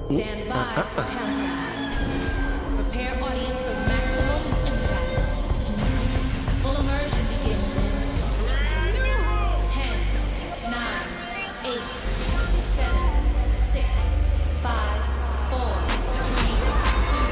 Stand by for countdown. Prepare audience for maximum impact. Full immersion begins in 10, 9, 8, 7, 6, 5, 4, 3, 2,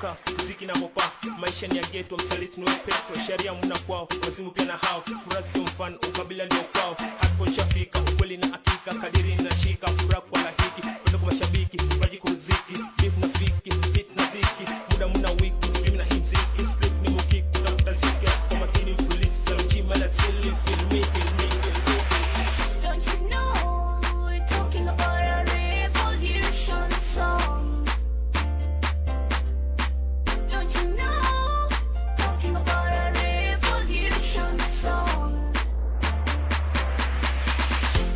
1. Muziki na hopa, maisha ni ya ghetto, msaliti ni wepetro, sharia muna kwao, wazimu pia na hao, furaha sio mfano, ukabila ndio kwao, hapo nishafika, ukweli na hakika, kadiri na shika, furaha kwa lahiki, kwenda kwa mashabiki, waji kuziki, beef na fiki, beat na dhiki, muda muna wiki, mimi na himziki, split ni mukiki, kutafuta ziki, kwa makini mfulisi, salujima la sili, feel me. Don't you know we're talking about a revolution song? Don't you know, talking about a revolution song?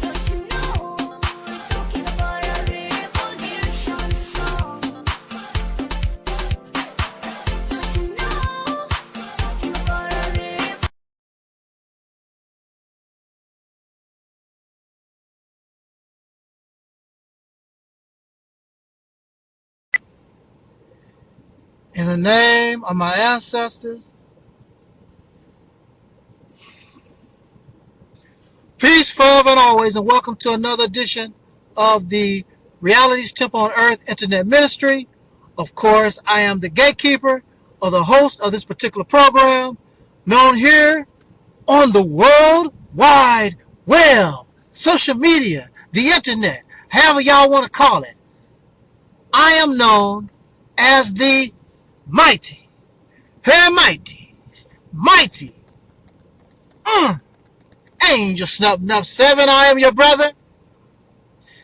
Don't you know, we're talking about a revolution song? Don't you know, talking about a revolution. In the name of my ancestors, peace forever and always, and welcome to another edition of the Reality's Temple on Earth Internet Ministry. Of course, I am the gatekeeper or the host of this particular program, known here on the World Wide Web, social media, the internet, however y'all want to call it. I am known as the mighty, mighty, Angel Snub Nub 7. I am your brother,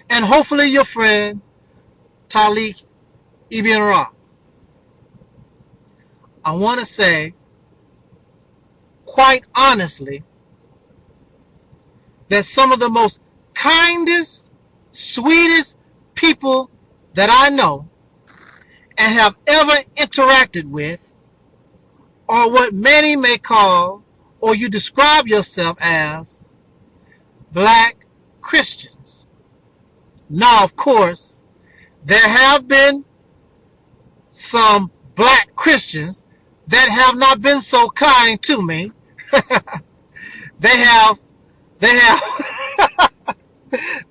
and hopefully your friend, Taalik Ibn'rad. I want to say, quite honestly, that some of the most kindest, sweetest people that I know and have ever interacted with are what many may call, or you describe yourself as, black Christians. Now, of course, there have been some black Christians that have not been so kind to me. They have they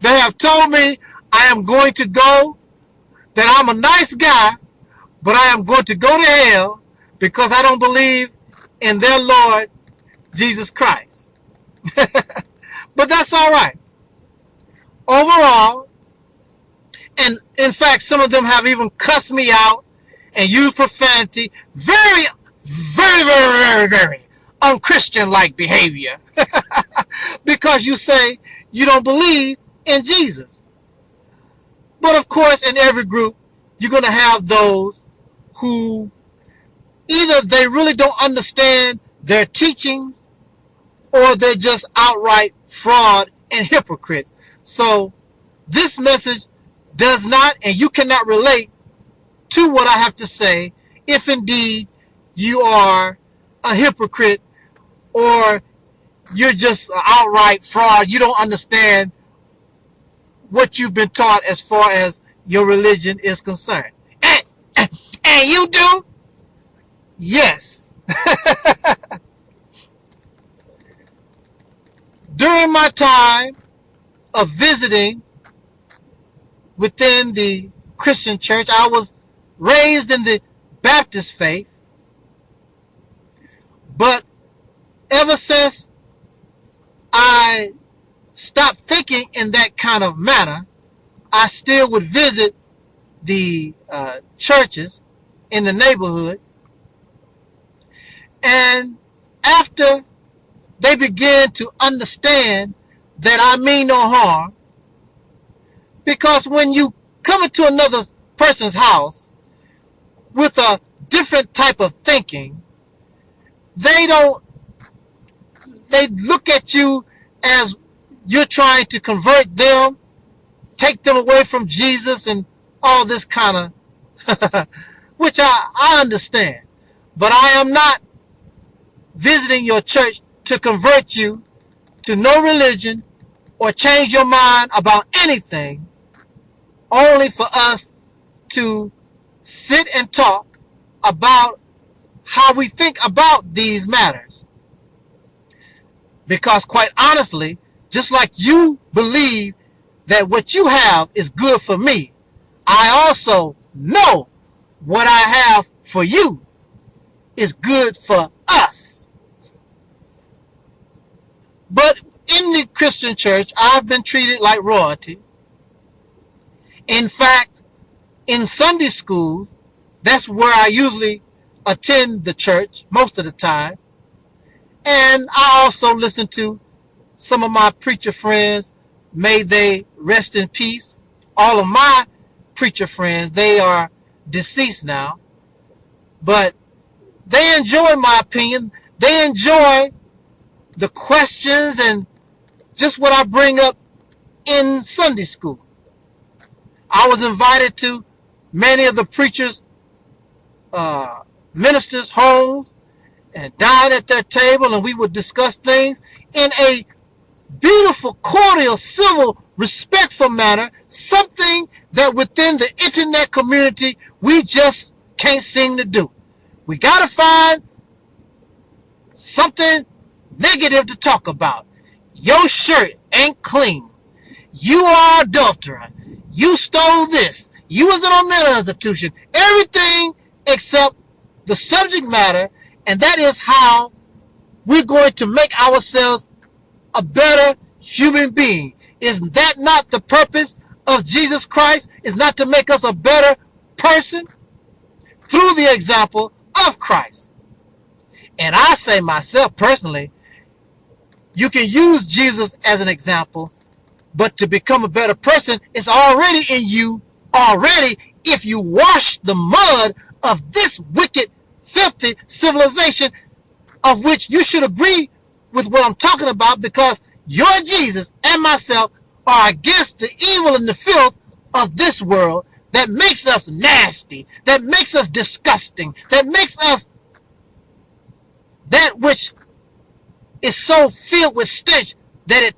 have told me I am going to go, that I'm a nice guy, but I am going to go to hell because I don't believe in their Lord Jesus Christ. But that's all right. Overall, and in fact, some of them have even cussed me out and used profanity. Very, very, very, very, very unchristian-like behavior. Because you say you don't believe in Jesus. But of course, in every group, you're going to have those who either they really don't understand their teachings, or they're just outright fraud and hypocrites. So this message does not, and you cannot relate to what I have to say if indeed you are a hypocrite or you're just an outright fraud. You don't understand what you've been taught as far as your religion is concerned. And you do? Yes. During my time of visiting within the Christian church, I was raised in the Baptist faith, but ever since I stopped thinking in that kind of manner, I still would visit the churches in the neighborhood, and after they began to understand that I mean no harm, because when you come into another person's house with a different type of thinking, they look at you as you're trying to convert them, take them away from Jesus and all this kind of which I understand. But I am not visiting your church to convert you to no religion or change your mind about anything, only for us to sit and talk about how we think about these matters. Because quite honestly, just like you believe that what you have is good for me, I also know what I have for you is good for us. But in the Christian church, I've been treated like royalty. In fact, in Sunday school, that's where I usually attend the church most of the time. And I also listen to some of my preacher friends. May they rest in peace. All of my preacher friends, they are deceased now. But they enjoy my opinion. They enjoy the questions and just what I bring up in Sunday school. I was invited to many of the preachers' ministers' homes and dine at their table, and we would discuss things in a beautiful, cordial, civil, respectful manner, something that within the internet community we just can't seem to do. We got to find something negative to talk about. Your shirt ain't clean. You are adulterer. You stole this. You was in a mental institution. Everything except the subject matter, and that is how we're going to make ourselves a better human being. Is that not the purpose of Jesus Christ? Is not to make us a better person through the example of Christ. And I say myself personally, you can use Jesus as an example, but to become a better person, it's already in you already if you wash the mud of this wicked, filthy civilization, of which you should agree with what I'm talking about, because your Jesus and myself are against the evil and the filth of this world that makes us nasty, that makes us disgusting, that makes us that which is so filled with stench that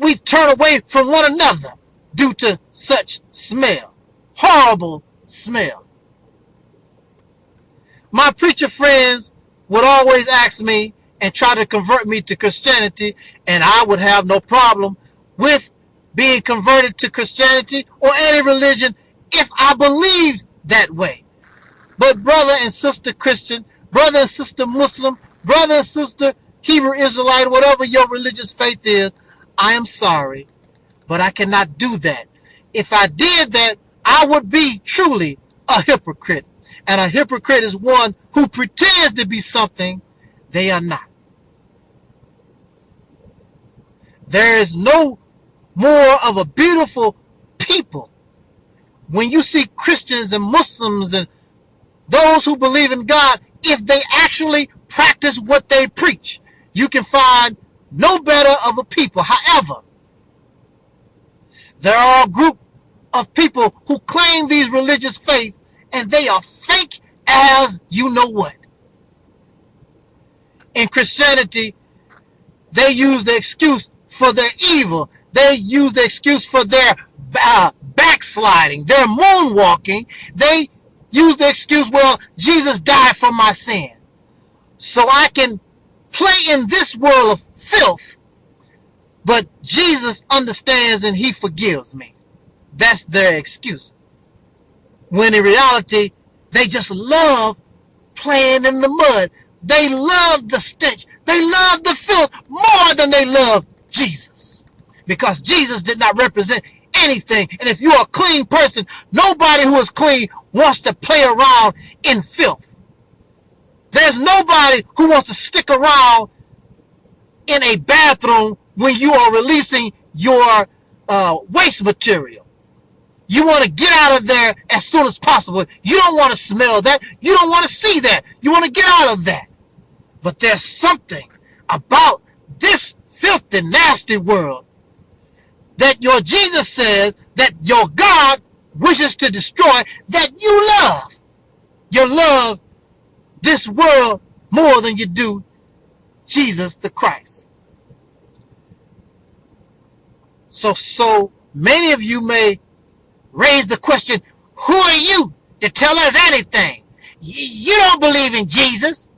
we turn away from one another due to such smell. Horrible smell. My preacher friends would always ask me and try to convert me to Christianity, and I would have no problem with being converted to Christianity or any religion if I believed that way. But brother and sister Christian, brother and sister Muslim, brother and sister Hebrew Israelite, whatever your religious faith is, I am sorry, but I cannot do that. If I did that, I would be truly a hypocrite. And a hypocrite is one who pretends to be something they are not. There is no more of a beautiful people when you see Christians and Muslims and those who believe in God, if they actually practice what they preach. You can find no better of a people. However, there are a group of people who claim these religious faith, and they are fake as you know what. In Christianity, they use the excuse for their evil. They use the excuse for their backsliding, their moonwalking. They use the excuse, well, Jesus died for my sin, so I can play in this world of filth, but Jesus understands and he forgives me. That's their excuse. When in reality, they just love playing in the mud. They love the stench. They love the filth more than they love Jesus. Because Jesus did not represent anything. And if you're a clean person, nobody who is clean wants to play around in filth. There's nobody who wants to stick around in a bathroom when you are releasing your waste material. You want to get out of there as soon as possible. You don't want to smell that. You don't want to see that. You want to get out of that. But there's something about this filthy, nasty world that your Jesus says that your God wishes to destroy, that you love. You love this world more than you do Jesus the Christ. So many of you may raise the question, who are you to tell us anything? You don't believe in Jesus.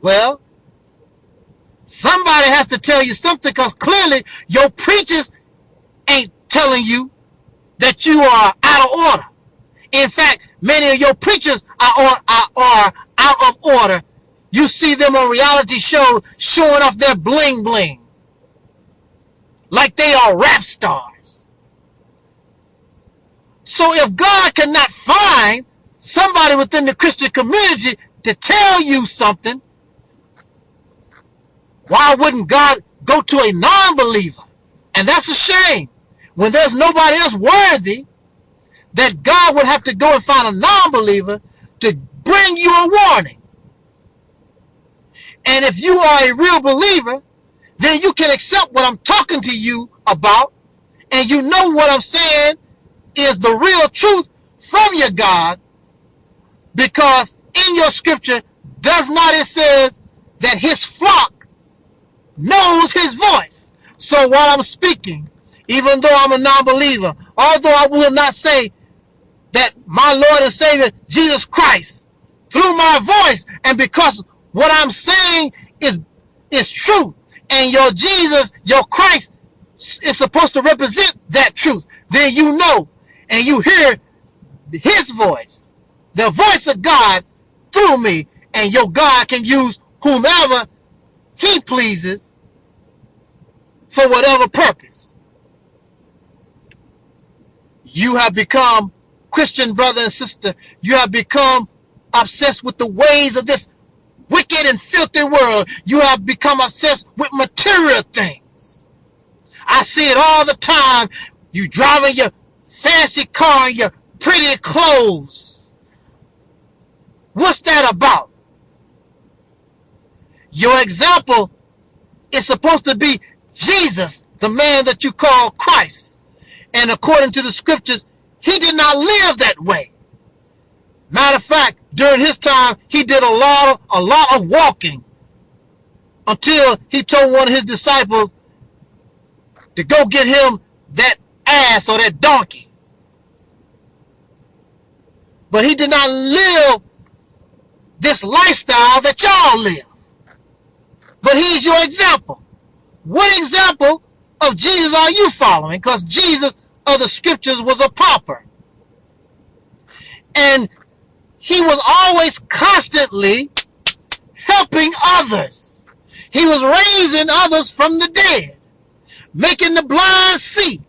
Well, somebody has to tell you something, because clearly your preachers ain't telling you that you are out of order. In fact, many of your preachers are out of order. You see them on reality shows showing off their bling bling like they are rap stars. So if God cannot find somebody within the Christian community to tell you something, why wouldn't God go to a non-believer? And that's a shame. When there's nobody else worthy, that God would have to go and find a non-believer to bring you a warning. And if you are a real believer, then you can accept what I'm talking to you about, and you know what I'm saying is the real truth from your God, because in your scripture, does not it says that his flock knows his voice. So while I'm speaking, even though I'm a non-believer, although I will not say that my Lord and Savior, Jesus Christ, through my voice, and because what I'm saying is true, and your Jesus, your Christ, is supposed to represent that truth, then you know, and you hear his voice, the voice of God through me, and your God can use whomever he pleases for whatever purpose. You have become, Christian brother and sister, you have become obsessed with the ways of this wicked and filthy world. You have become obsessed with material things. I see it all the time. You driving your fancy car and your pretty clothes. What's that about? Your example is supposed to be Jesus, the man that you call Christ. And according to the scriptures, he did not live that way. Matter of fact, during his time, he did a lot of walking until he told one of his disciples to go get him that ass or that donkey. But he did not live this lifestyle that y'all live. But he's your example. What example of Jesus are you following? Because Jesus of the scriptures was a pauper. And he was always constantly helping others. He was raising others from the dead, making the blind see.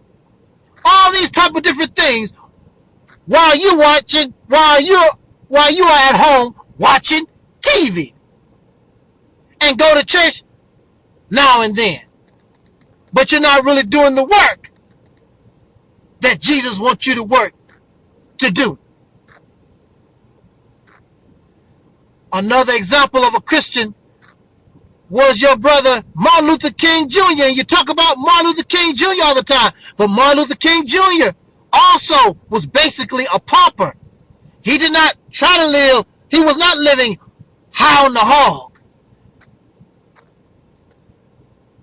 All these type of different things while you are at home watching TV and go to church now and then. But you're not really doing the work that Jesus wants you to do. Another example of a Christian was your brother Martin Luther King Jr. And you talk about Martin Luther King Jr. all the time. But Martin Luther King Jr. also was basically a pauper. He did not try to live, he was not living high on the hog,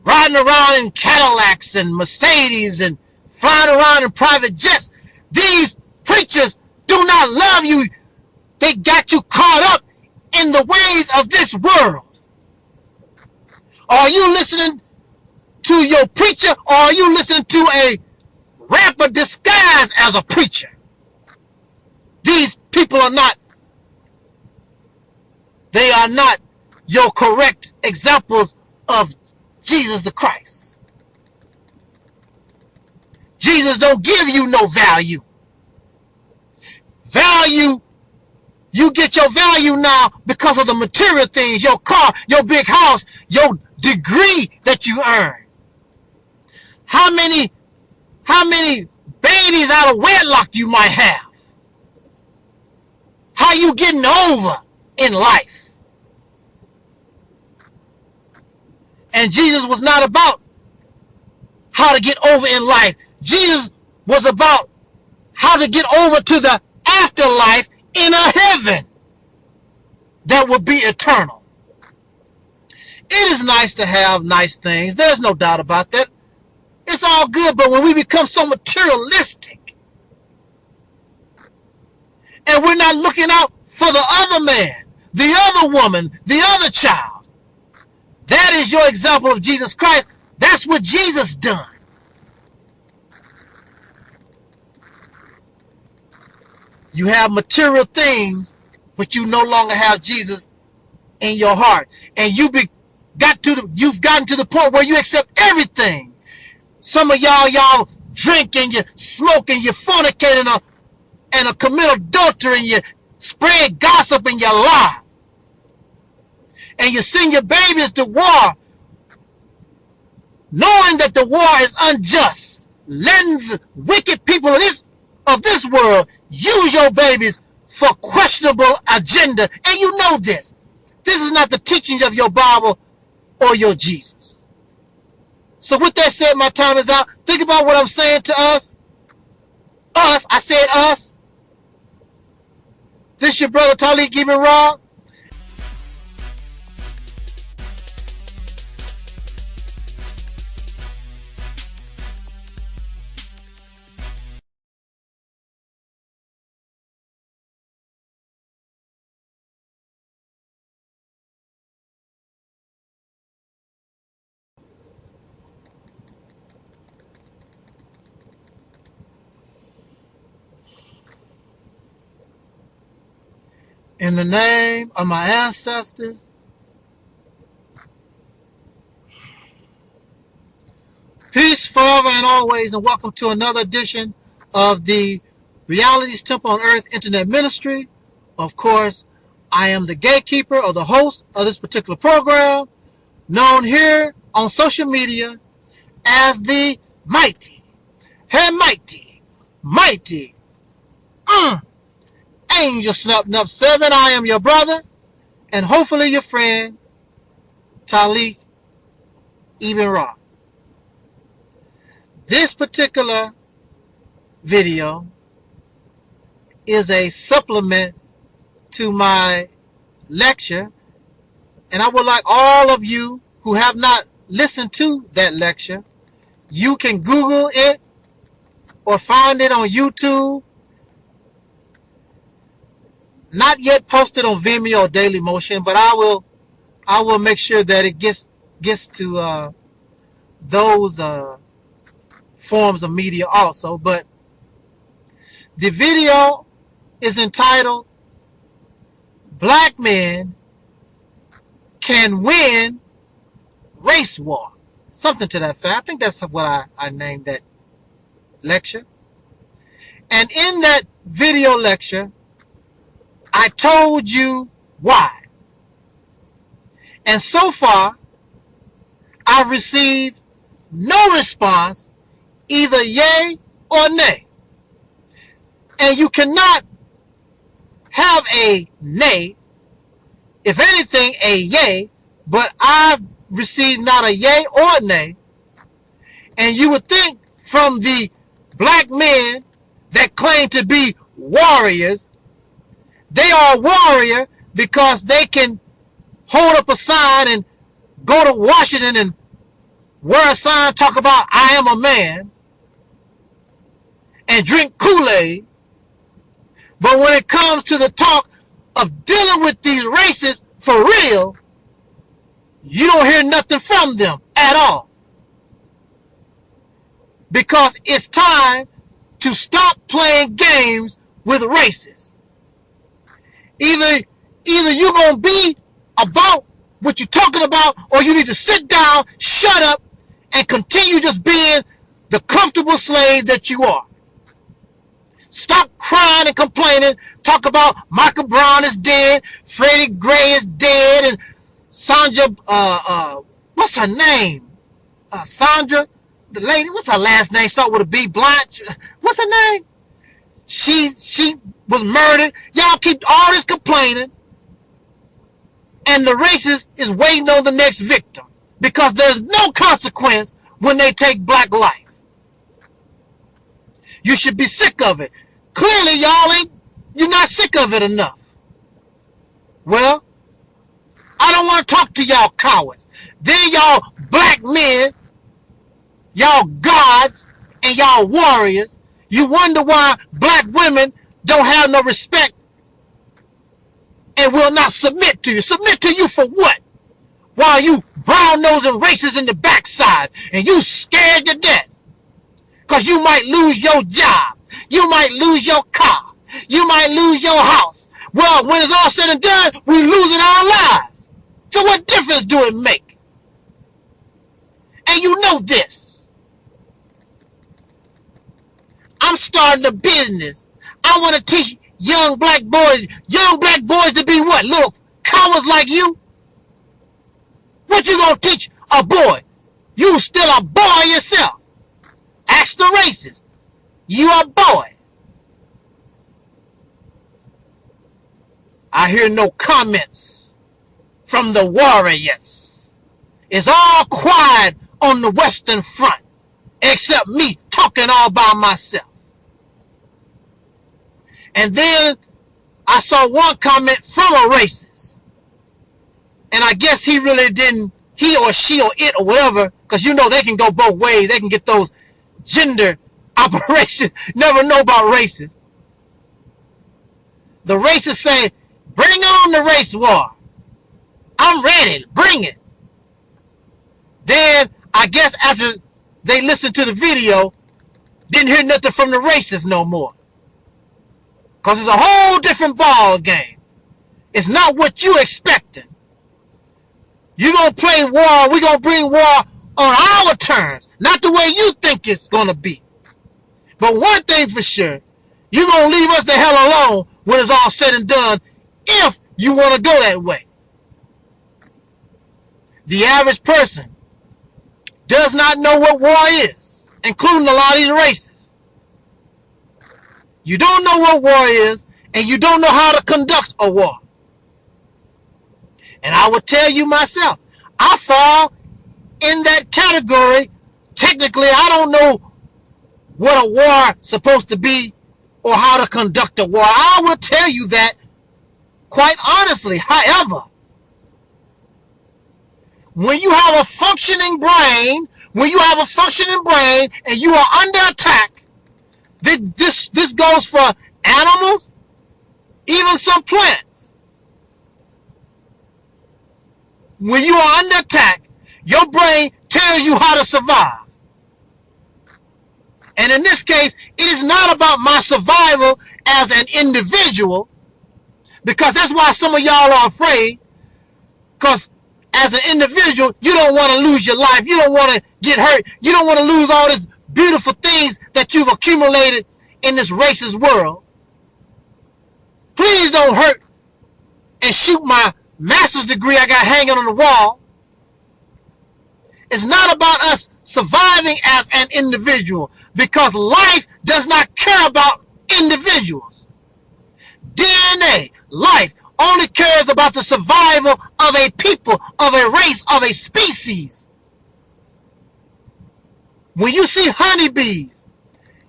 riding around in Cadillacs and Mercedes and flying around in private jets. These preachers do not love you. They got you caught up in the ways of this world. Are you listening to your preacher, or are you listening to a rapper disguised as a preacher? These people are not your correct examples of Jesus the Christ. Jesus don't give you no value. You get your value now because of the material things, your car, your big house, your degree that you earn. How many babies out of wedlock you might have. How you getting over in life. And Jesus was not about how to get over in life. Jesus was about how to get over to the afterlife in a heaven that will be eternal. It is nice to have nice things. There's no doubt about that. It's all good, but when we become so materialistic and we're not looking out for the other man, the other woman, the other child, that is your example of Jesus Christ. That's what Jesus done. You have material things, but you no longer have Jesus in your heart. And you've gotten to the point where you accept everything. Some of y'all drink and you smoke and you fornicate and commit adultery and you spread gossip and you lie. And you send your babies to war knowing that the war is unjust. Letting the wicked people of this world use your babies for questionable agenda. And you know this. This is not the teachings of your Bible or your Jesus. So with that said, my time is out. Think about what I'm saying to us. Us, I said us. This your brother Taalik Ibn'rad. In the name of my ancestors, peace forever and always, and welcome to another edition of the Reality's Temple on Earth Internet Ministry. Of course, I am the gatekeeper or the host of this particular program, known here on social media as the Mighty, Mighty, Angel Snub 7. I am your brother and hopefully your friend, Taalik Ibn'rad. This particular video is a supplement to my lecture, and I would like all of you who have not listened to that lecture, you can Google it or find it on YouTube. Not yet posted on Vimeo or Dailymotion, but I will make sure that it gets to those forms of media also. But the video is entitled "Black Men Can Win Race War," something to that fact. I think that's what I named that lecture. And in that video lecture, I told you why. And so far, I've received no response, either yay or nay. And you cannot have a nay, if anything, a yay, but I've received not a yay or a nay. And you would think from the black men that claim to be warriors, they are a warrior because they can hold up a sign and go to Washington and wear a sign, talk about "I am a man," and drink Kool-Aid. But when it comes to the talk of dealing with these races for real, you don't hear nothing from them at all. Because it's time to stop playing games with races. Either you're going to be about what you're talking about, or you need to sit down, shut up, and continue just being the comfortable slave that you are. Stop crying and complaining. Talk about Michael Brown is dead, Freddie Gray is dead, and Sandra, what's her name? Sandra, the lady, what's her last name? Start with a B, Blanche. What's her name? She was murdered. Y'all keep all this complaining, and the racist is waiting on the next victim because there's no consequence when they take black life. You should be sick of it. Clearly, you're not sick of it enough. Well, I don't want to talk to y'all cowards. Then y'all black men y'all gods and y'all warriors. You wonder why black women don't have no respect and will not submit to you. Submit to you for what? While you brown-nosing racists in the backside and you scared to death. Because you might lose your job. You might lose your car. You might lose your house. Well, when it's all said and done, we're losing our lives. So what difference do it make? And you know this. I'm starting a business. I want to teach young black boys to be what? Little cowards like you? What you gonna teach a boy? You still a boy yourself. Ask the racist. You a boy. I hear no comments from the warriors. It's all quiet on the Western Front, except me talking all by myself. And then I saw one comment from a racist. And I guess he really didn't, he or she or it or whatever, because you know they can go both ways. They can get those gender operations. Never know about races. The racists say, bring on the race war. I'm ready. Bring it. Then I guess after they listened to the video, didn't hear nothing from the racists no more. Because it's a whole different ball game. It's not what you expecting. You're going to play war. We're going to bring war on our terms. Not the way you think it's going to be. But one thing for sure, you're going to leave us the hell alone when it's all said and done if you want to go that way. The average person does not know what war is, including a lot of these races. You don't know what war is, and you don't know how to conduct a war. And I will tell you myself, I fall in that category. Technically, I don't know what a war is supposed to be or how to conduct a war. I will tell you that quite honestly. However, when you have a functioning brain, and you are under attack, this goes for animals, even some plants. When you are under attack, your brain tells you how to survive. And in this case, it is not about my survival as an individual, because that's why some of y'all are afraid, because as an individual, you don't want to lose your life. You don't want to get hurt. You don't want to lose all these beautiful things that you've accumulated in this racist world. Please don't hurt and shoot my master's degree I got hanging on the wall. It's not about us surviving as an individual, because life does not care about individuals. DNA, life, only cares about the survival of a people, of a race, of a species. When you see honeybees,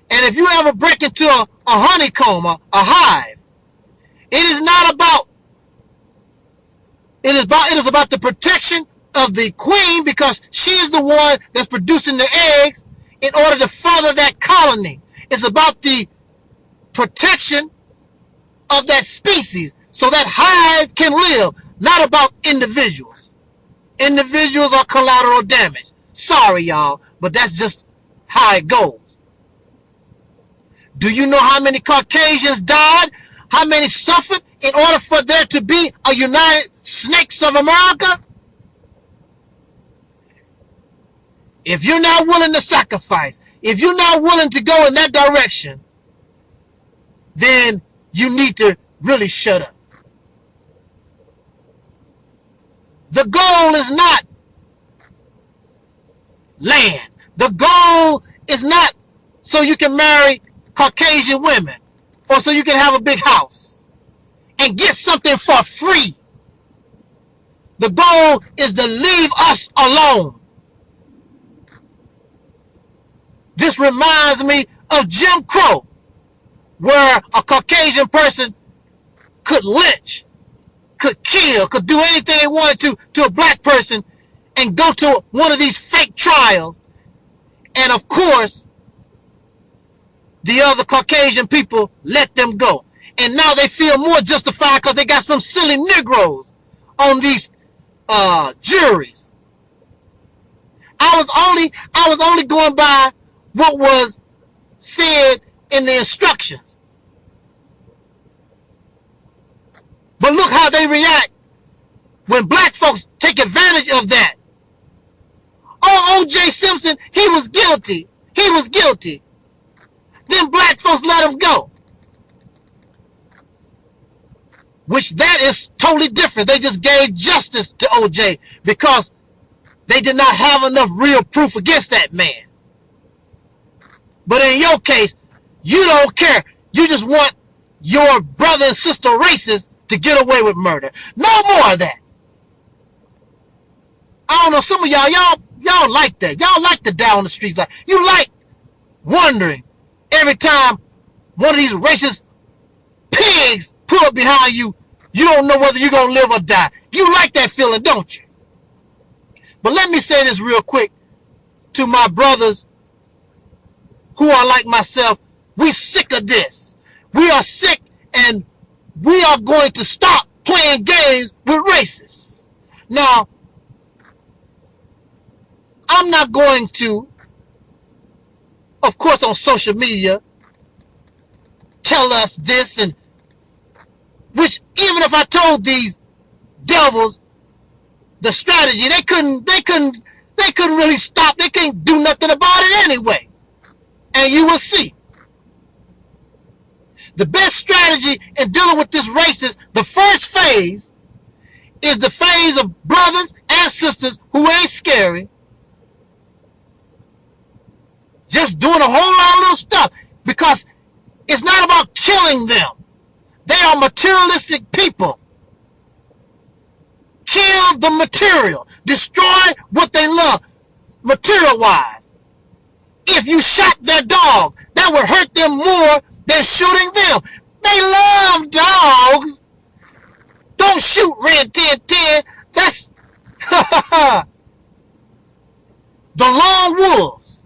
and if you ever break into a honeycomb, a hive, it is not about, it is about the protection of the queen, because she is the one that's producing the eggs in order to further that colony. It's about the protection of that species so that hive can live, not about individuals. Individuals are collateral damage. Sorry, y'all, but that's just how it goes. Do you know how many Caucasians died? How many suffered in order for there to be a United Snakes of America? If you're not willing to sacrifice, if you're not willing to go in that direction, then you need to really shut up. The goal is not land. The goal is not so you can marry Caucasian women or so you can have a big house and get something for free. The goal is to leave us alone. This reminds me of Jim Crow, where a Caucasian person could lynch, could kill, could do anything they wanted to a black person and go to one of these fake trials And of course, the other Caucasian people let them go. And now they feel more justified because they got some silly Negroes on these juries. I was only going by what was said in the instructions. But look how they react when black folks take advantage of that. Oh, O.J. Simpson, he was guilty. He was guilty. Then black folks let him go. Which that is totally different. They just gave justice to O.J. because they did not have enough real proof against that man. But in your case, you don't care. You just want your brother and sister racists to get away with murder. No more of that. I don't know, some of y'all like that. Y'all like to die on the streets. Like, you like wondering every time one of these racist pigs pull up behind you, you don't know whether you're going to live or die. You like that feeling, don't you? But let me say this real quick to my brothers who are like myself. We sick of this. We are sick, and we are going to stop playing games with racists. Now, I'm not going to, of course, on social media, tell us this, and which even if I told these devils the strategy, they couldn't really stop. They can't do nothing about it anyway. And you will see. The best strategy in dealing with this racist, the first phase is the phase of brothers and sisters who ain't scary, just doing a whole lot of little stuff, because it's not about killing them. They are materialistic people. Kill the material. Destroy what they love, material-wise. If you shot their dog, that would hurt them more than shooting them. They love dogs. Don't shoot Red 1010. That's the lone wolves.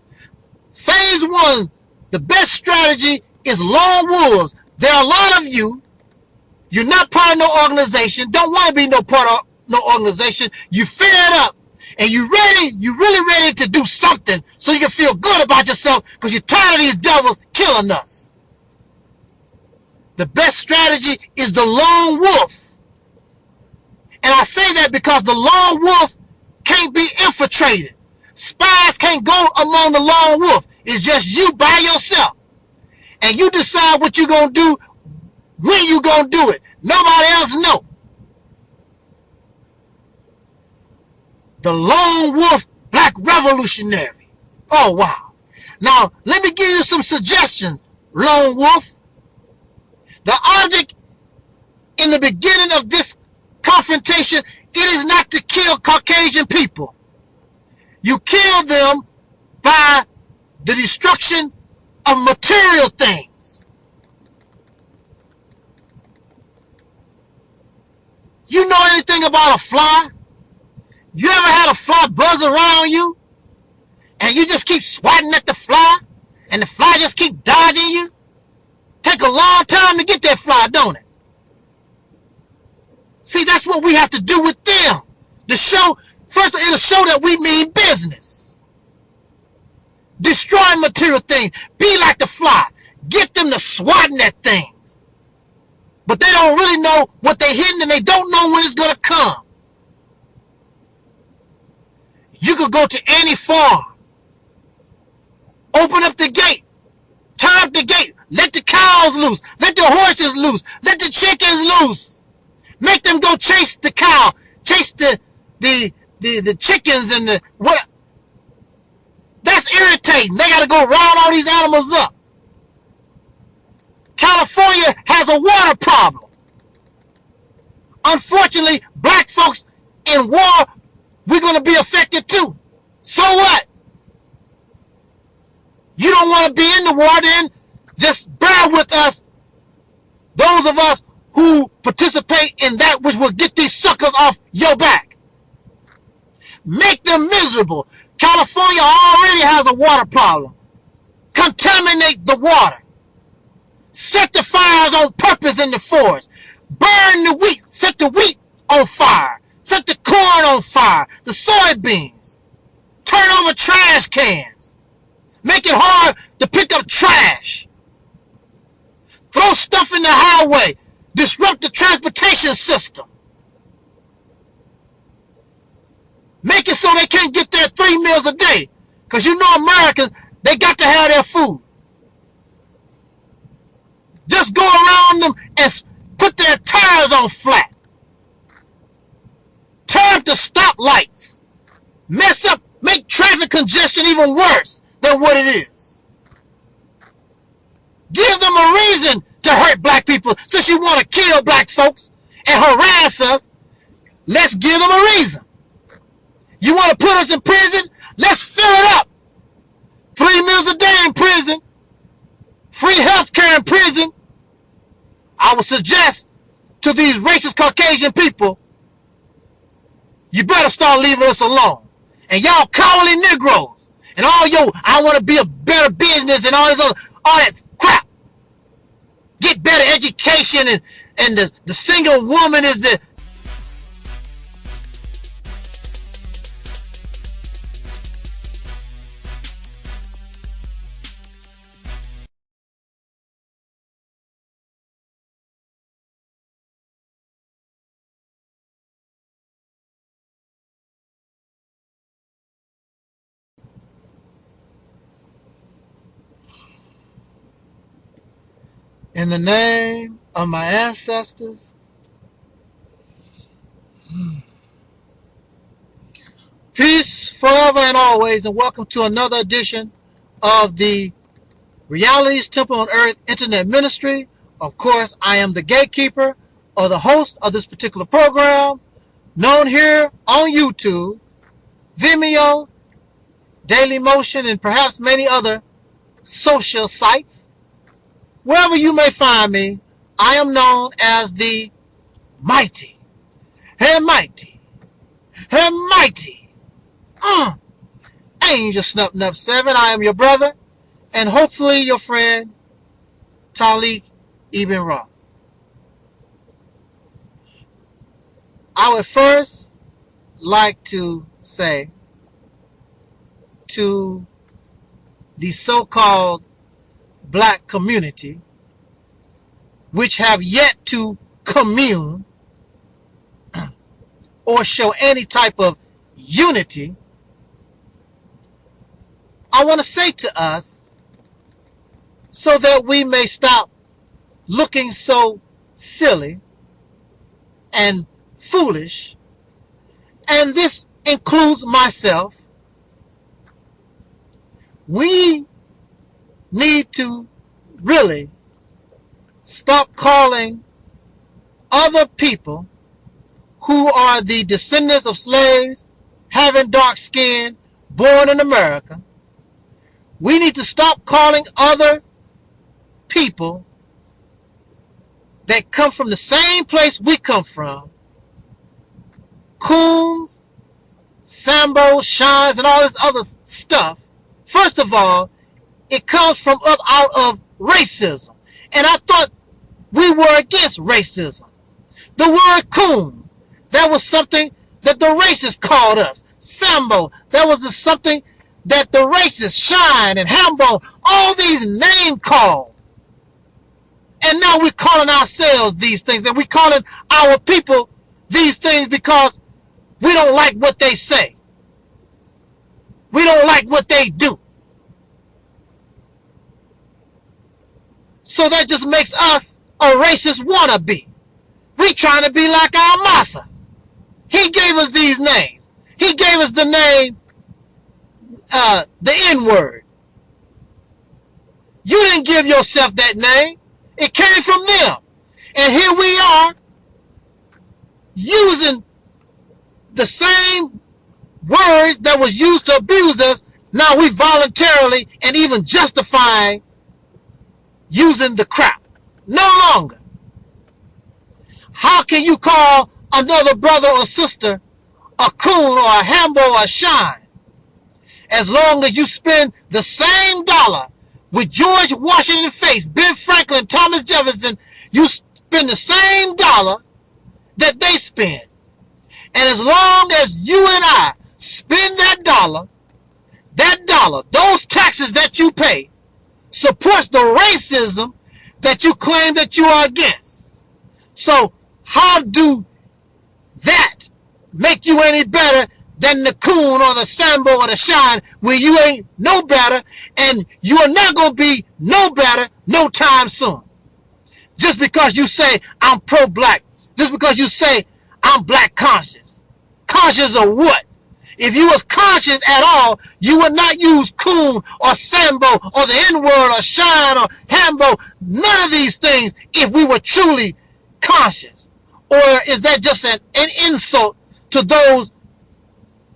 Phase 1, the best strategy is lone wolves. There are a lot of you. You're not part of no organization. Don't want to be no part of no organization. You fed up. And you really ready to do something so you can feel good about yourself because you're tired of these devils killing us. The best strategy is the lone wolf. And I say that because the lone wolf can't be infiltrated. Spies can't go among the lone wolf. It's just you by yourself. And you decide what you're going to do, when you're going to do it. Nobody else knows. The lone wolf black revolutionary. Oh, wow. Now, let me give you some suggestions, lone wolf. The object in the beginning of this confrontation, it is not to kill Caucasian people. You kill them by the destruction of material things. You know anything about a fly? You ever had a fly buzz around you and you just keep swatting at the fly and the fly just keep dodging you? Take a long time to get that fly, don't it? See, that's what we have to do with them. To show, first it'll show that we mean business. Destroy material things. Be like the fly. Get them to swatting at things. But they don't really know what they're hitting and they don't know when it's going to come. You could go to any farm, open up the gate, turn up the gate, let the cows loose, let the horses loose, let the chickens loose. Make them go chase the cow, chase the chickens and the what. That's irritating. They got to go round all these animals up. California has a water problem. Unfortunately, black folks in war, we're going to be affected too. So what? You don't want to be in the war, then just bear with us, those of us who participate in that which will get these suckers off your back. Make them miserable. California already has a water problem. Contaminate the water. Set the fires on purpose in the forest. Burn the wheat. Set the wheat on fire. Set the corn on fire. The soybeans. Turn over trash cans. Make it hard to pick up trash. Throw stuff in the highway. Disrupt the transportation system. Make it so they can't get their 3 meals a day. Because you know Americans, they got to have their food. Just go around them and put their tires on flat. Tear up the stoplights. Mess up, make traffic congestion even worse than what it is. Give them a reason to hurt black people since you want to kill black folks and harass us. Let's give them a reason. You want to put us in prison? Let's fill it up. 3 meals a day in prison. Free health care in prison. I would suggest to these racist Caucasian people, you better start leaving us alone. And y'all cowardly Negroes and all yo, I want to be a better business and all that crap. Get better education and the single woman is the in the name of my ancestors. Peace forever and always, and welcome to another edition of the Reality's Temple on Earth Internet Ministry. Of course, I am the gatekeeper or the host of this particular program, known here on YouTube, Vimeo, Daily Motion, and perhaps many other social sites. Wherever you may find me, I am known as the mighty, mighty, mighty, Angel Snub 7. I am your brother, and hopefully your friend, Taalik Ibn'rad. I would first like to say to the so-called black community, which have yet to commune or show any type of unity, I want to say to us, so that we may stop looking so silly and foolish, and this includes myself, we need to really stop calling other people who are the descendants of slaves, having dark skin, born in America. We need to stop calling other people that come from the same place we come from coons, sambos, shines, and all this other stuff. First of all, it comes from up out of racism. And I thought we were against racism. The word coon, that was something that the racists called us. Sambo, that was something that the racists, Shine and Hambo, all these name called. And now we're calling ourselves these things, and we're calling our people these things because we don't like what they say. We don't like what they do. So that just makes us a racist wannabe. We trying to be like our massa. He gave us these names. He gave us the name, the N-word. You didn't give yourself that name. It came from them. And here we are using the same words that was used to abuse us. Now we voluntarily and even justifying using the crap. No longer. How can you call another brother or sister a coon or a hambo or a shine? as long as you spend the same dollar with George Washington face, Ben Franklin, Thomas Jefferson, you spend the same dollar that they spend. And as long as you and I spend that dollar, those taxes that you pay, supports the racism that you claim that you are against. So how do that make you any better than the coon or the Sambo or the Shine when you ain't no better and you are not going to be no better no time soon? Just because you say I'm pro-black, just because you say I'm black conscious. Conscious of what? If you was conscious at all, you would not use coon or Sambo or the N-word or Shine or Hambo, none of these things if we were truly conscious. Or is that just an insult to those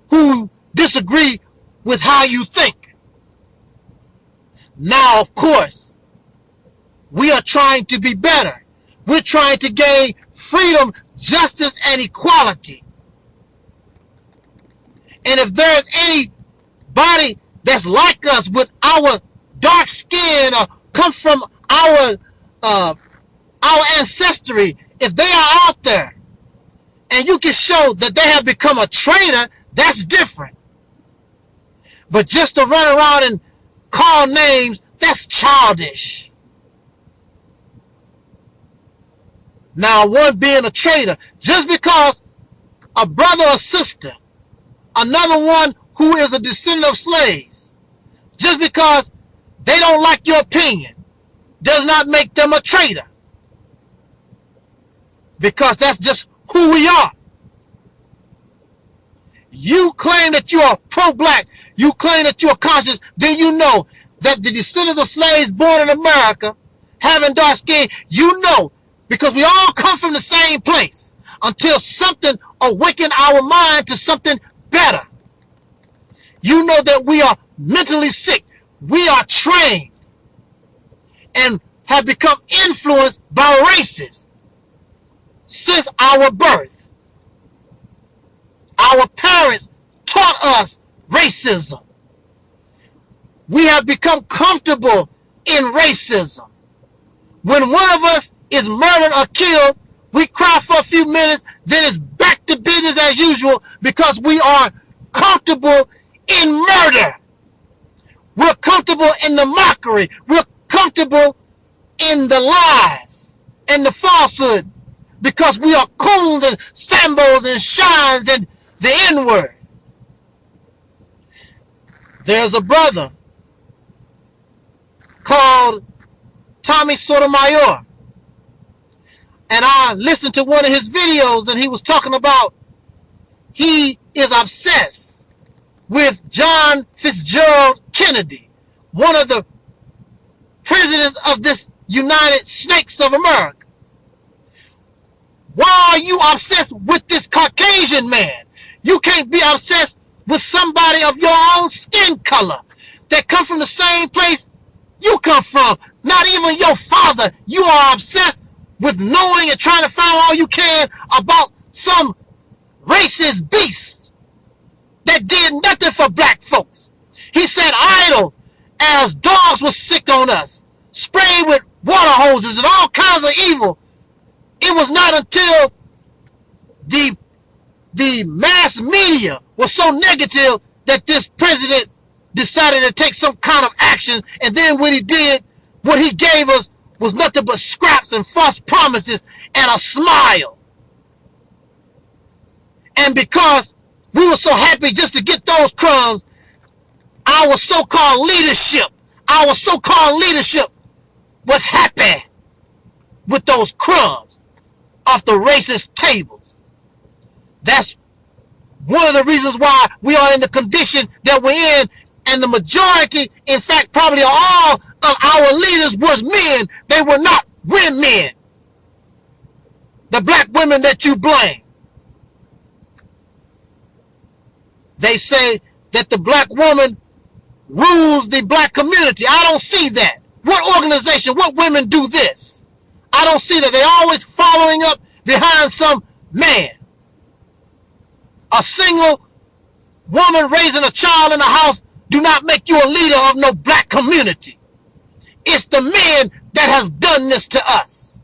who disagree with how you think? Now, of course, we are trying to be better. We're trying to gain freedom, justice, and equality. And if there's anybody that's like us with our dark skin or come from our ancestry, if they are out there and you can show that they have become a traitor, that's different. But just to run around and call names, that's childish. Now, one being a traitor, just because a brother or sister, another one who is a descendant of slaves, just because they don't like your opinion, does not make them a traitor. Because that's just who we are. You claim that you are pro-black, you claim that you are conscious, then you know that the descendants of slaves born in America, having dark skin, you know, because we all come from the same place, until something awaken our mind to something better. You know that we are mentally sick. We are trained and have become influenced by races since our birth. Our parents taught us racism. We have become comfortable in racism. When one of us is murdered or killed, we cry for a few minutes, then it's back to business as usual because we are comfortable in murder. We're comfortable in the mockery. We're comfortable in the lies and the falsehood because we are coons and Sambos and Shines and the N-word. There's a brother called Tommy Sotomayor, and I listened to one of his videos and he was talking about he is obsessed with John Fitzgerald Kennedy, one of the presidents of this United Snakes of America. Why are you obsessed with this Caucasian man? You can't be obsessed with somebody of your own skin color that come from the same place you come from. Not even your father. You are obsessed with knowing and trying to find all you can about some racist beast that did nothing for black folks. He sat idle as dogs were sick on us, sprayed with water hoses and all kinds of evil. It was not until the mass media was so negative that this president decided to take some kind of action, and then when he did, what he gave us was nothing but scraps and false promises and a smile. And because we were so happy just to get those crumbs, our so-called leadership was happy with those crumbs off the racist tables. That's one of the reasons why we are in the condition that we're in, and the majority, in fact, probably all of our leaders was men. They were not women. The black women that you blame. They say that the black woman rules the black community. I don't see that. What organization, what women do this? I don't see that. They're always following up behind some man. A single woman raising a child in the house do not make you a leader of no black community. It's the men that have done this to us.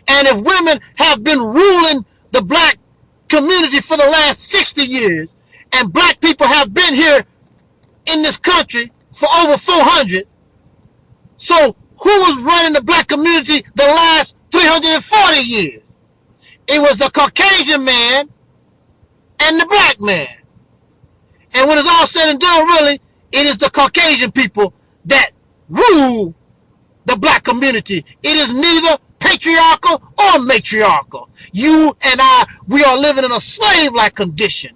And if women have been ruling the black community for the last 60 years, and black people have been here in this country for over 400, so who was running the black community the last 340 years? It was the Caucasian man and the black man. And when it's all said and done, really, it is the Caucasian people that rule the black community. It is neither patriarchal or matriarchal. You and I, we are living in a slave-like condition,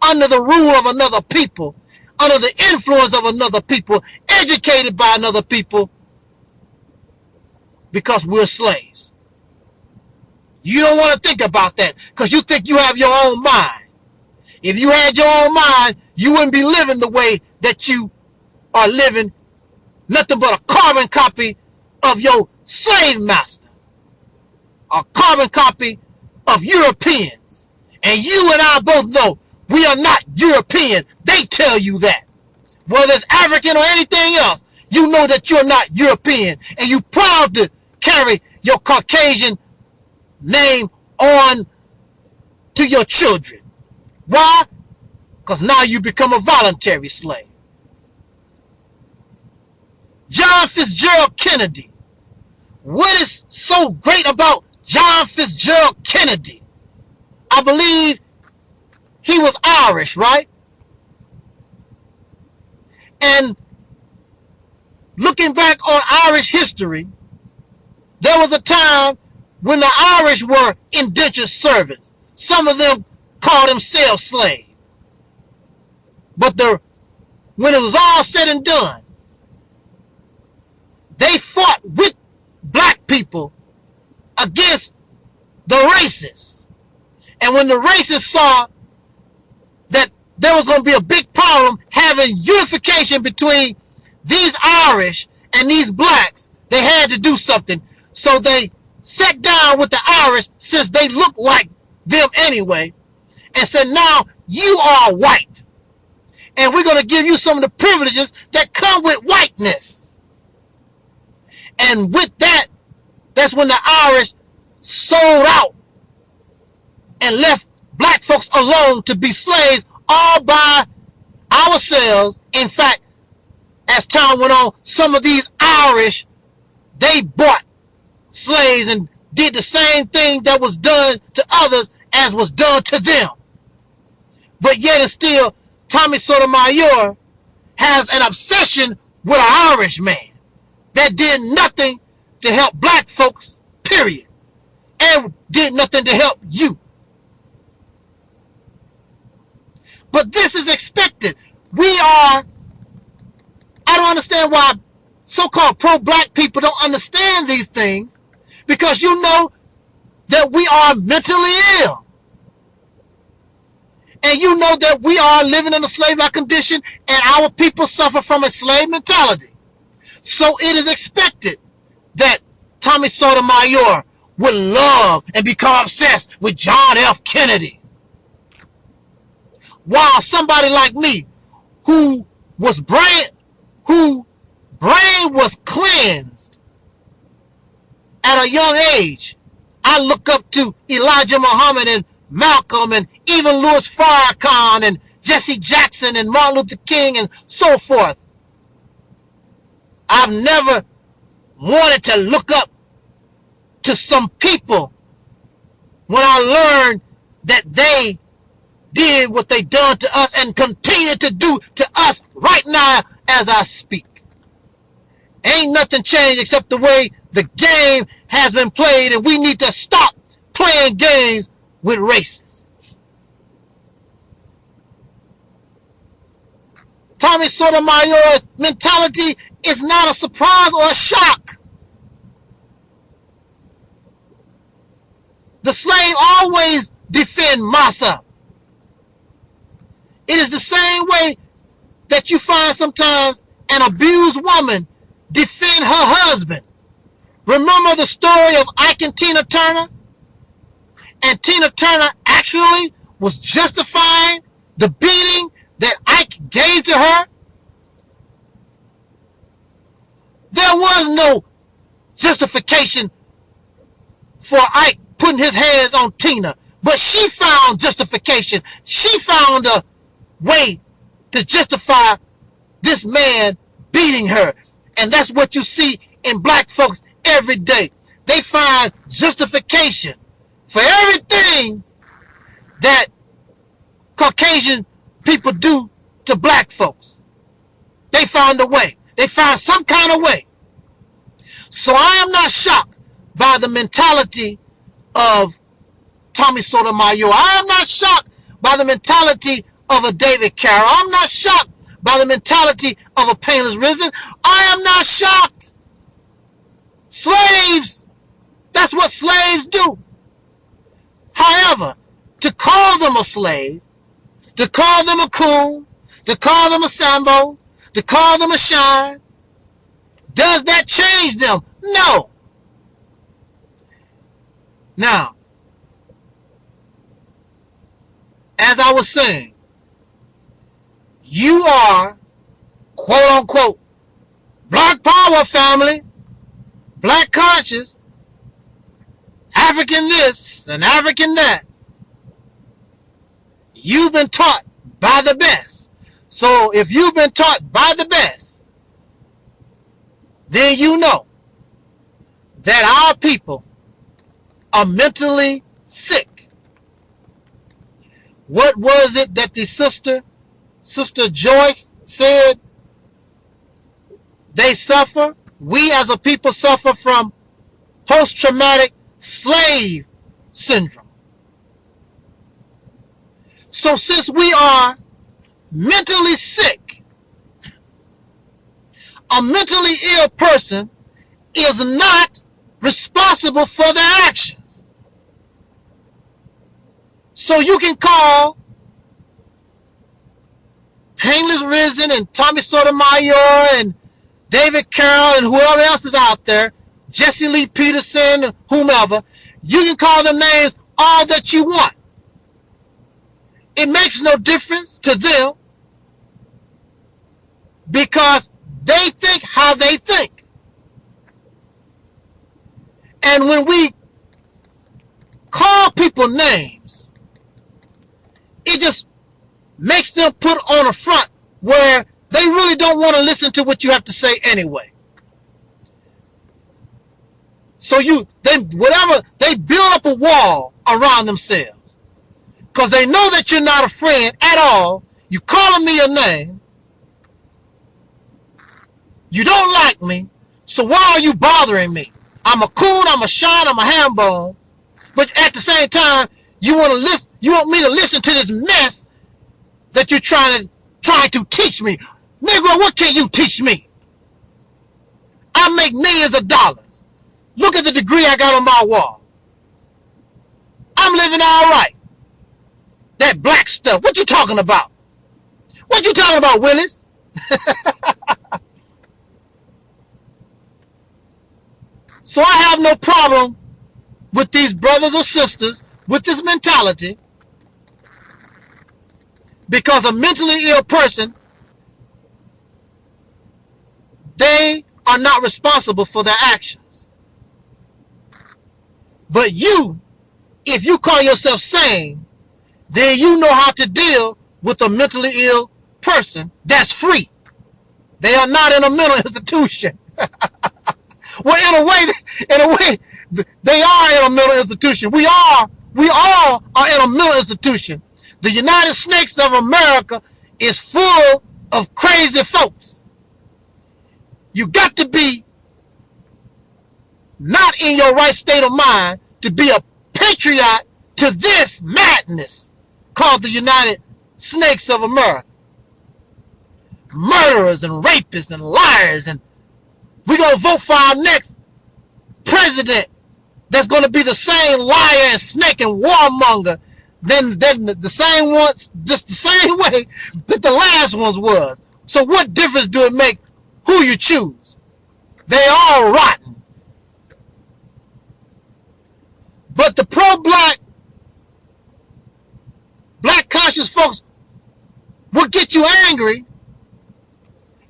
under the rule of another people, under the influence of another people, educated by another people, because we're slaves. You don't want to think about that, because you think you have your own mind. If you had your own mind, you wouldn't be living the way that you are living, nothing but a carbon copy of your slave master, a carbon copy of Europeans. And you and I both know we are not European. They tell you that. Whether it's African or anything else, you know that you're not European, and you're proud to carry your Caucasian name on to your children. Why? Because now you become a voluntary slave. John Fitzgerald Kennedy. What is so great about John Fitzgerald Kennedy? I believe he was Irish, right? And looking back on Irish history, there was a time when the Irish were indentured servants. Some of them called themselves slaves. But when it was all said and done, they fought with black people against the racists. And when the racists saw that there was going to be a big problem having unification between these Irish and these blacks, they had to do something. So they sat down with the Irish, since they looked like them anyway, and said, now you are white, and we're going to give you some of the privileges that come with whiteness. And with that, that's when the Irish sold out and left black folks alone to be slaves all by ourselves. In fact, as time went on, some of these Irish, they bought slaves and did the same thing that was done to others as was done to them. But yet and still, Tommy Sotomayor has an obsession with an Irish man that did nothing to help black folks, period, and did nothing to help you. But this is expected. I don't understand why so-called pro-black people don't understand these things, because you know that we are mentally ill. And you know that we are living in a slave-like condition, and our people suffer from a slave mentality. So it is expected that Tommy Sotomayor would love and become obsessed with John F. Kennedy. While somebody like me, who brain was cleansed at a young age, I look up to Elijah Muhammad and Malcolm and even Louis Farrakhan and Jesse Jackson and Martin Luther King and so forth. I've never wanted to look up to some people when I learned that they did what they done to us and continue to do to us right now as I speak. Ain't nothing changed except the way the game has been played, and we need to stop playing games with racists. Tommy Sotomayor's mentality is not a surprise or a shock. The slave always defend massa. It is the same way that you find sometimes an abused woman defend her husband. Remember the story of Ike and Tina Turner? And Tina Turner actually was justifying the beating that Ike gave to her There was no justification for Ike putting his hands on Tina, but she found justification. She found a way to justify this man beating her. And that's what you see in black folks every day. They find justification for everything that Caucasian people do to black folks. They found a way. They found some kind of way. So I am not shocked by the mentality of Tommy Sotomayor. I am not shocked by the mentality of a David Carroll. I'm not shocked by the mentality of a Painless Risen. I am not shocked. Slaves, that's what slaves do. However, to call them a slave, to call them a coon, to call them a Sambo, to call them a shine, does that change them? No. Now, as I was saying, you are, quote unquote, black power family, black conscious, African this and African that. You've been taught by the best. So if you've been taught by the best, then you know that our people are mentally sick. What was it that the Sister Joyce said? They suffer, we as a people suffer from post-traumatic slave syndrome. So since we are mentally sick, a mentally ill person is not responsible for their actions. So you can call Painless Risen and Tommy Sotomayor and David Carroll and whoever else is out there, Jesse Lee Peterson, whomever, you can call them names all that you want. It makes no difference to them because they think how they think. And when we call people names, it just makes them put on a front where they really don't want to listen to what you have to say anyway. So they build up a wall around themselves because they know that you're not a friend at all. You calling me a name. You don't like me, so why are you bothering me? I'm a coon, I'm a shine, I'm a ham bone, but at the same time, you want me to listen to this mess that you're trying to teach me. Negro, what can you teach me? I make millions of dollars. Look at the degree I got on my wall. I'm living all right. That black stuff, what you talking about? What you talking about, Willis? So I have no problem with these brothers or sisters with this mentality, because a mentally ill person, they are not responsible for their actions. But you, if you call yourself sane, then you know how to deal with a mentally ill person that's free. They are not in a mental institution. Well, in a way, they are in a mental institution. We all are in a mental institution. The United Snakes of America is full of crazy folks. You got to be not in your right state of mind to be a patriot to this madness called the United Snakes of America. Murderers and rapists and liars, and we're going to vote for our next president that's going to be the same liar and snake and warmonger than the same ones, just the same way that the last ones was. So what difference do it make who you choose? They all rotten. But the pro-black, black conscious folks will get you angry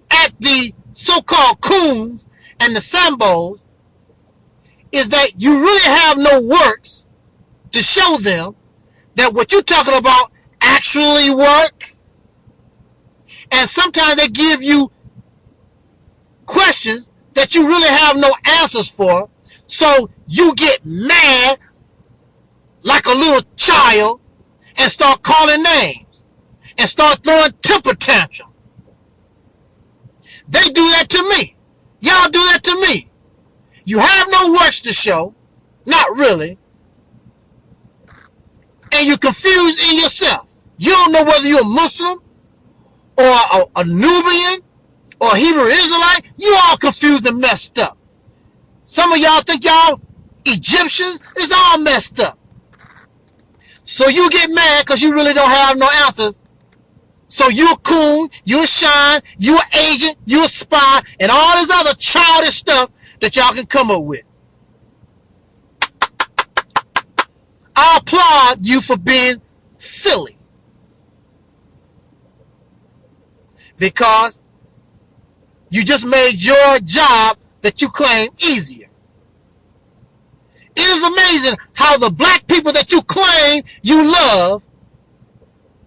at the so-called coons and the Sambos is that you really have no works to show them that what you're talking about actually work. And sometimes they give you questions that you really have no answers for. So you get mad like a little child and start calling names and start throwing temper tantrum. They do that to me. Y'all do that to me. You have no works to show, not really, and you're confused in yourself. You don't know whether you're a Muslim or a Nubian or a Hebrew Israelite. You all confused and messed up. Some of y'all think y'all Egyptians. It's all messed up. So you get mad because you really don't have no answers. So you're a coon, you're a shine, you're an agent, you're a spy, and all this other childish stuff that y'all can come up with. I applaud you for being silly. Because you just made your job that you claim easier. It is amazing how the black people that you claim you love,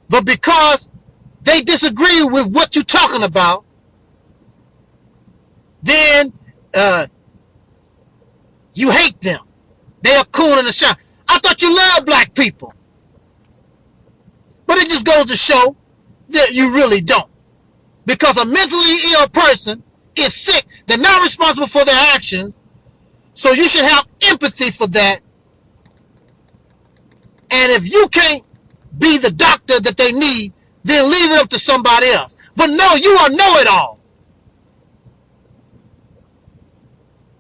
but because they disagree with what you're talking about, then you hate them. They are cool in the shine. I thought you loved black people. But it just goes to show that you really don't. Because a mentally ill person is sick. They're not responsible for their actions. So you should have empathy for that. And if you can't be the doctor that they need, then leave it up to somebody else. But no, you are know-it-all.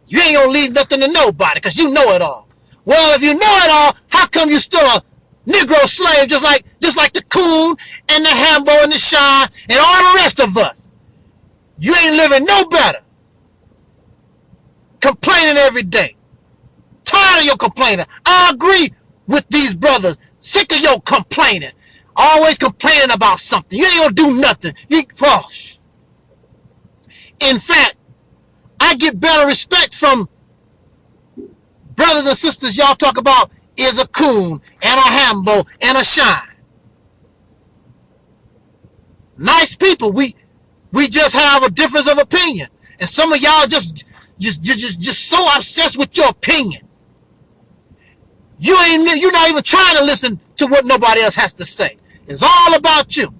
You ain't gonna leave nothing to nobody because you know it all. Well, if you know it all, how come you still a Negro slave just like the coon and the Hambo and the Shine and all the rest of us? You ain't living no better. Complaining every day. Tired of your complaining. I agree with these brothers. Sick of your complaining. Always complaining about something. You ain't gonna do nothing. In fact, I get better respect from brothers and sisters y'all talk about is a coon and a Hambo and a Shine. Nice people. We just have a difference of opinion. And some of y'all just so obsessed with your opinion. You're not even trying to listen to what nobody else has to say. It's all about you.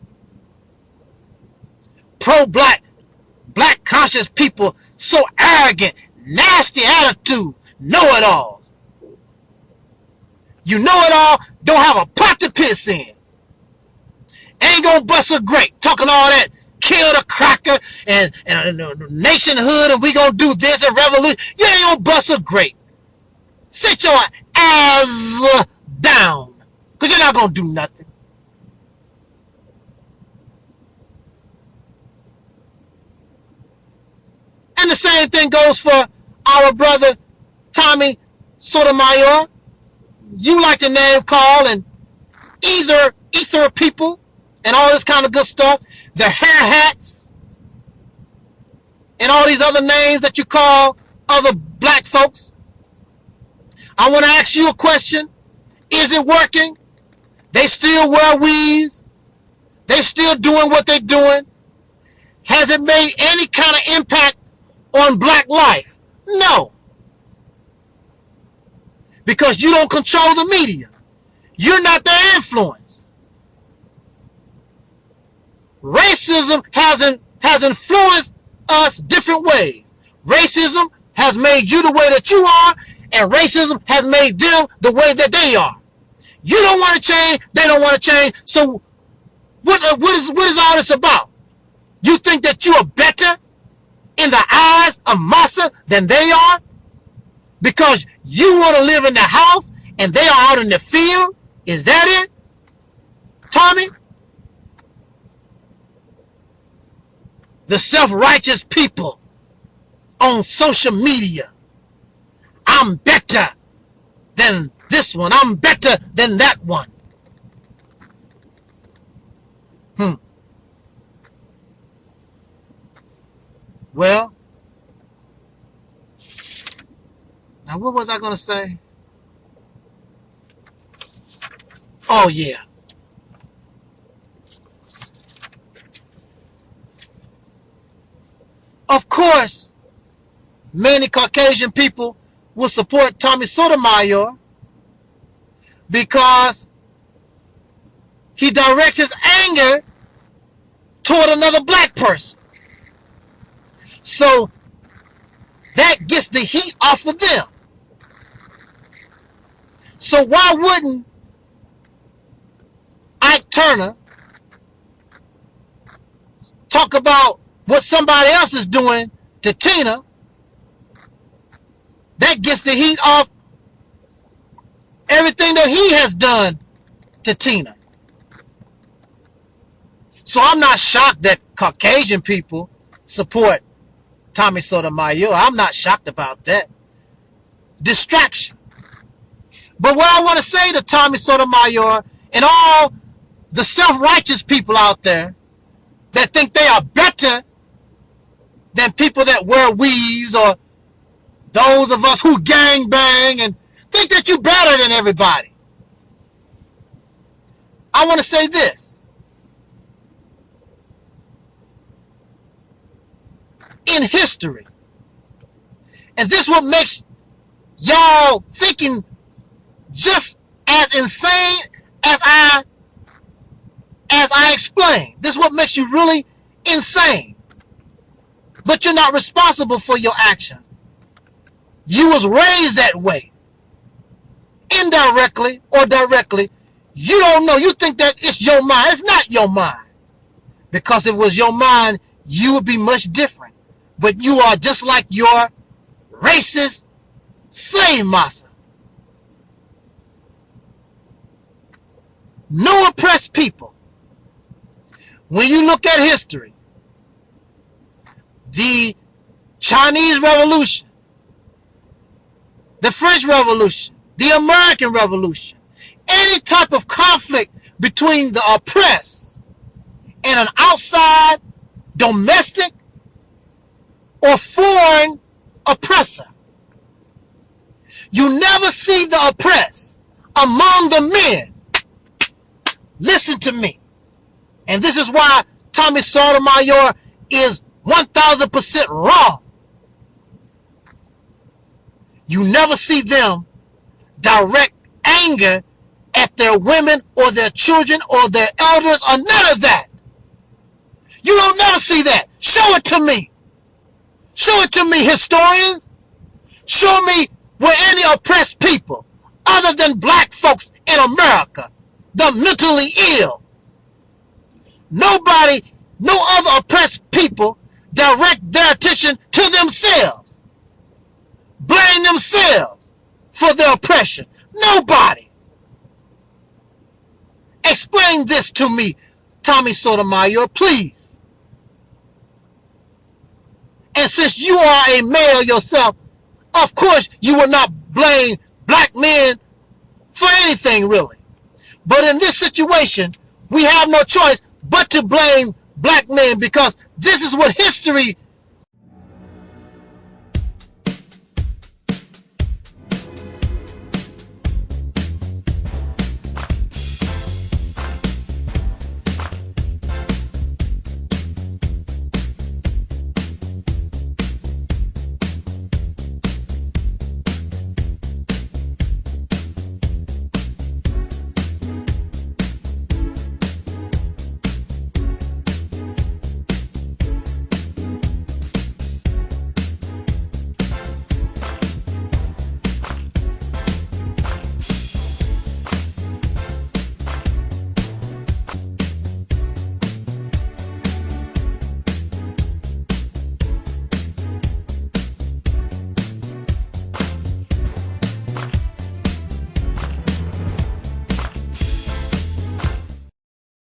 Pro-black, black conscious people, so arrogant, nasty attitude, know-it-alls. You know-it-all, don't have a pot to piss in. Ain't gonna bust a grape, talking all that, kill the cracker, and nationhood, and we gonna do this, and revolution. You ain't gonna bust a grape. Sit your ass down, because you're not gonna do nothing. And the same thing goes for our brother Tommy Sotomayor. You like the name call and ether people and all this kind of good stuff. The hair hats and all these other names that you call other black folks. I want to ask you a question. Is it working? They still wear weaves. They still doing what they're doing. Has it made any kind of impact on black life? No. Because you don't control the media. You're not their influence. Racism has influenced us different ways. Racism has made you the way that you are, and racism has made them the way that they are. You don't want to change, they don't want to change, so what is all this about? You think that you are better in the eyes of massa than they are? Because you want to live in the house and they are out in the field? Is that it, Tommy? The self-righteous people on social media. I'm better than this one. I'm better than that one. Well, Now, what was I going to say? Oh, yeah. Of course, many Caucasian people will support Tommy Sotomayor because he directs his anger toward another black person. So that gets the heat off of them. So why wouldn't Ike Turner talk about what somebody else is doing to Tina? That gets the heat off everything that he has done to Tina. So I'm not shocked that Caucasian people support Tommy Sotomayor. I'm not shocked about that. Distraction. But what I want to say to Tommy Sotomayor and all the self-righteous people out there that think they are better than people that wear weaves or those of us who gang bang and think that you're better than everybody. I want to say this. In history, and this what makes y'all thinking just as insane as I explained. This is what makes you really insane. But you're not responsible for your actions. You was raised that way. Indirectly or directly, you don't know. You think that it's your mind. It's not your mind. Because if it was your mind, you would be much different. But you are just like your racist slave master. No oppressed people. When you look at history, the Chinese Revolution, the French Revolution, the American Revolution, any type of conflict between the oppressed and an outside, domestic, or foreign oppressor, you never see the oppressed among the men. Listen to me. And this is why Tommy Sotomayor is 1000% wrong. You never see them direct anger at their women or their children or their elders or none of that. You don't never see that. Show it to me. Show it to me, historians. Show me where any oppressed people, other than black folks in America, the mentally ill, nobody, no other oppressed people direct their attention to themselves. Blame themselves for their oppression. Nobody. Explain this to me, Tommy Sotomayor, please. And since you are a male yourself, of course you will not blame black men for anything really. But in this situation, we have no choice but to blame black men because this is what history